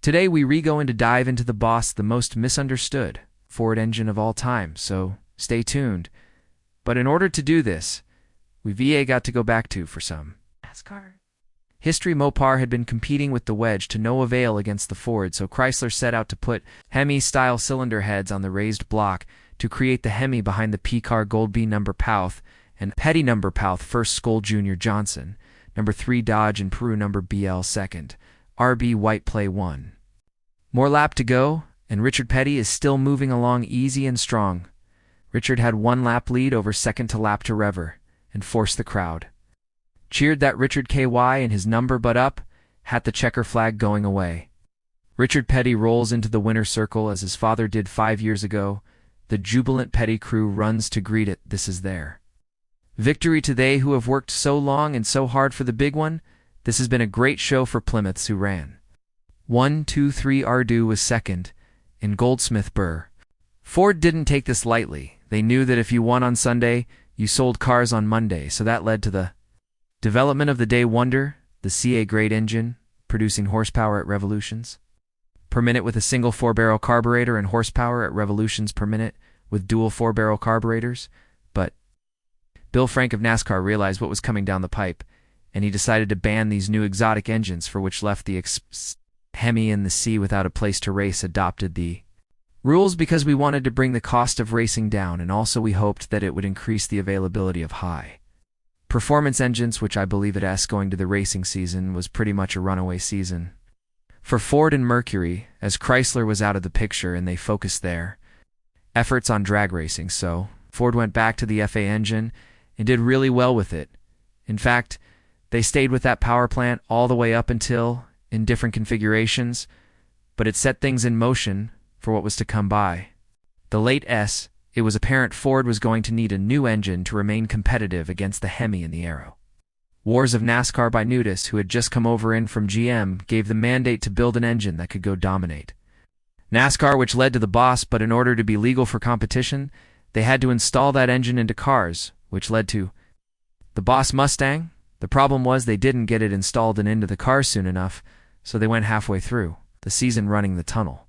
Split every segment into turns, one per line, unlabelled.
Today we go into dive into the Boss, the most misunderstood Ford engine of all time, so stay tuned. But in order to do this, we got to go back to for some NASCAR history. Mopar had been competing with the Wedge to no avail against the Ford, so Chrysler set out to put Hemi-style cylinder heads on the raised block to create the Hemi behind the P-car Gold B number Pouth and Petty number Pouth first Skoll Jr. Johnson, number 3 Dodge and Peru number BL second, RB White Play 1. More lap to go, and Richard Petty is still moving along easy and strong. Richard had 1 lap lead over second to lap to Rever, and forced the crowd. Cheered that Richard KY and his number but up, had the checker flag going away. Richard Petty rolls into the winner's circle as his father did 5 years ago. The jubilant Petty crew runs to greet it. This is there. Victory to they who have worked so long and so hard for the big one. This has been a great show for Plymouths who ran. 1, 2, 3 Ardu was second, and Goldsmith Burr. Ford didn't take this lightly. They knew that if you won on Sunday, you sold cars on Monday, so that led to the development of the Day Wonder, the CA-grade engine, producing horsepower at revolutions per minute with a single 4-barrel carburetor and horsepower at revolutions per minute with dual 4-barrel carburetors. But Bill Frank of NASCAR realized what was coming down the pipe, and he decided to ban these new exotic engines, for which left the Hemi and the C without a place to race. Adopted the rules because we wanted to bring the cost of racing down, and also we hoped that it would increase the availability of high performance engines, which I believe at S going to the racing season was pretty much a runaway season for Ford and Mercury, as Chrysler was out of the picture and they focused their efforts on drag racing. So Ford went back to the FA engine and did really well with it. In fact, they stayed with that power plant all the way up until in different configurations, but it set things in motion for what was to come by the late S. It was apparent Ford was going to need a new engine to remain competitive against the Hemi and the Aero. Wars of NASCAR by Nudis, who had just come over in from GM, gave the mandate to build an engine that could go dominate NASCAR, which led to the Boss, but in order to be legal for competition, they had to install that engine into cars, which led to the Boss Mustang. The problem was they didn't get it installed and into the cars soon enough, so they went halfway through the season running the tunnel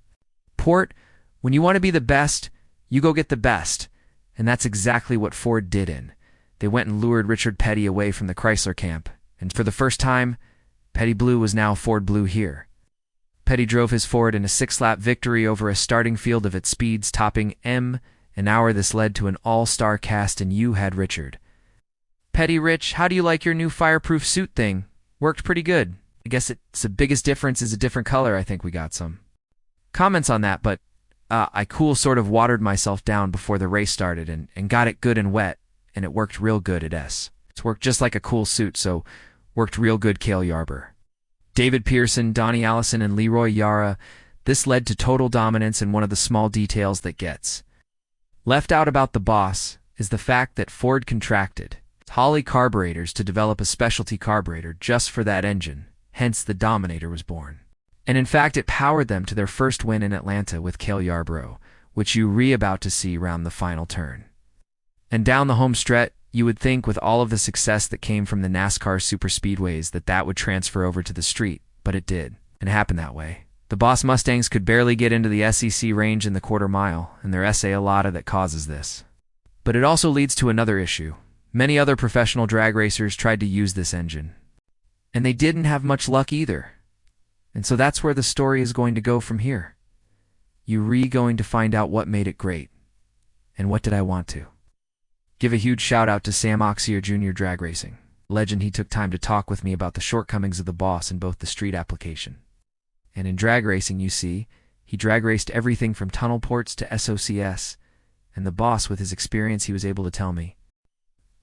port. When you want to be the best, you go get the best, and that's exactly what Ford did. They went and lured Richard Petty away from the Chrysler camp, and for the first time, Petty Blue was now Ford Blue here. Petty drove his Ford in a 6-lap victory over a starting field of its speeds topping an hour. This led to an all-star cast, and you had Richard Petty. Rich, how do you like your new fireproof suit thing? Worked pretty good. I guess it's the biggest difference is a different color. I think we got some comments on that, but I sort of watered myself down before the race started and got it good and wet, and it worked real good at S. It's worked just like a cool suit, so worked real good. Cale Yarber, David Pearson, Donnie Allison, and Leroy Yara. This led to total dominance, and one of the small details that gets left out about the Boss is the fact that Ford contracted Holley carburetors to develop a specialty carburetor just for that engine, hence the Dominator was born. And in fact, it powered them to their first win in Atlanta with Cale Yarborough, which you about to see round the final turn. And down the home stretch, you would think with all of the success that came from the NASCAR superspeedways that would transfer over to the street, but it did, and it happened that way. The Boss Mustangs could barely get into the SEC range in the quarter mile, and their SA Alata that causes this. But it also leads to another issue. Many other professional drag racers tried to use this engine, and they didn't have much luck either. And so that's where the story is going to go from here. You're going to find out what made it great. And what did I want to? Give a huge shout out to Sam Oxier Jr. Drag Racing legend. He took time to talk with me about the shortcomings of the Boss in both the street application and in drag racing. You see, he drag raced everything from tunnel ports to SOCS, and the Boss, with his experience, he was able to tell me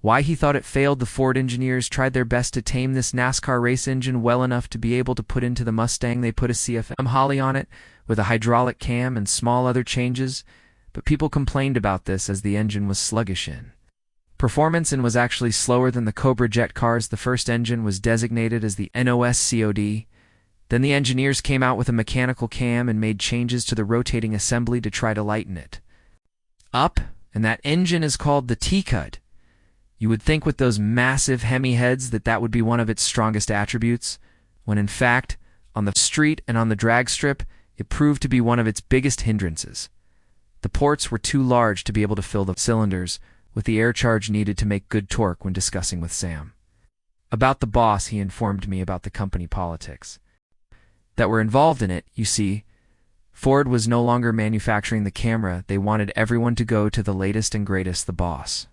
why he thought it failed. The Ford engineers tried their best to tame this NASCAR race engine well enough to be able to put into the Mustang. They put a CFM Holley on it with a hydraulic cam and small other changes, but people complained about this as the engine was sluggish in performance and was actually slower than the Cobra Jet cars. The first engine was designated as the NOS-COD. Then the engineers came out with a mechanical cam and made changes to the rotating assembly to try to lighten it up, and that engine is called the T-Cut. You would think with those massive Hemi heads that would be one of its strongest attributes, when in fact, On the street and on the drag strip, it proved to be one of its biggest hindrances. The ports were too large to be able to fill the cylinders, with the air charge needed to make good torque when discussing with Sam. About the boss, he informed me about the company politics that were involved in it. You see, Ford was no longer manufacturing the camera. They wanted everyone to go to the latest and greatest, the boss.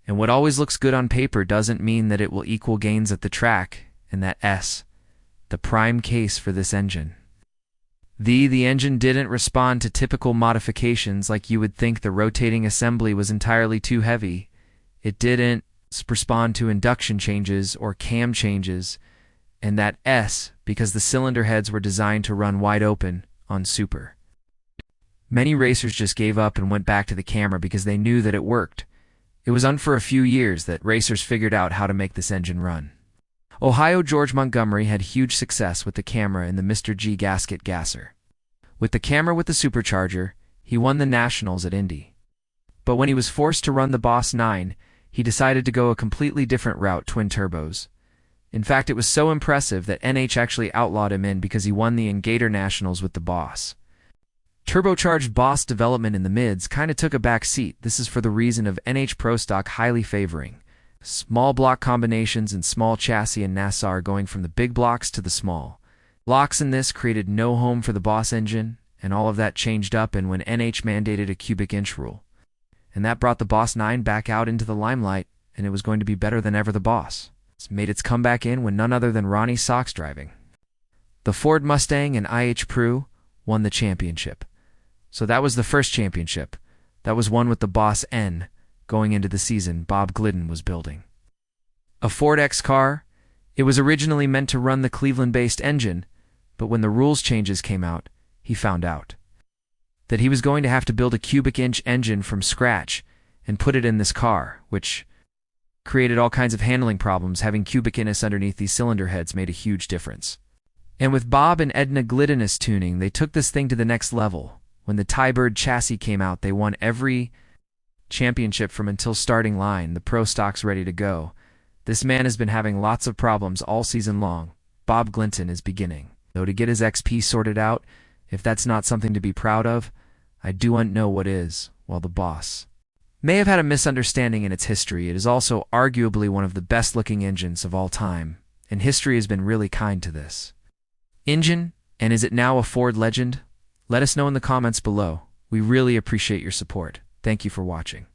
And what always looks good on paper doesn't mean that it will equal gains at the track, and that the prime case for this engine. The engine didn't respond to typical modifications like you would think. The rotating assembly was entirely too heavy. It didn't respond to induction changes or cam changes, and that because the cylinder heads were designed to run wide open on super. Many racers just gave up and went back to the camera because they knew that it worked. It was for a few years that racers figured out how to make this engine run. Ohio George Montgomery had huge success with the camera in the Mr. G gasket gasser. With the camera with the supercharger, he won the Nationals at Indy. But when he was forced to run the Boss 9, he decided to go a completely different route, twin turbos. In fact, it was so impressive that NH actually outlawed him in because he won the Gator Nationals with the Boss. Turbocharged Boss development in the mids kind of took a back seat. This is for the reason of NH Pro Stock highly favoring small block combinations and small chassis, and NASCAR going from the big blocks to the small blocks. In this created no home for the Boss engine, and all of that changed up and when NH mandated a cubic inch rule. And that brought the Boss 9 back out into the limelight, and it was going to be better than ever. The Boss made its comeback in when none other than Ronnie Sox driving. The Ford Mustang and IH Pru won the championship. So that was the first championship. That was won with the Boss N going into the season Bob Glidden was building. A Ford X car, it was originally meant to run the Cleveland-based engine, but when the rules changes came out, he found out that he was going to have to build a cubic inch engine from scratch and put it in this car, which created all kinds of handling problems. Having cubic inches underneath these cylinder heads made a huge difference. And with Bob and Edna Glidden's tuning, they took this thing to the next level. When the Ty-Bird chassis came out, they won every championship from until starting line, the pro stocks ready to go. This man has been having lots of problems all season long. Bob Glidden is beginning, though, to get his XP sorted out. If that's not something to be proud of, I don't know what is. While the Boss may have had a misunderstanding in its history, it is also arguably one of the best-looking engines of all time, and history has been really kind to this engine. And is it now a Ford legend? Let us know in the comments below. We really appreciate your support. Thank you for watching.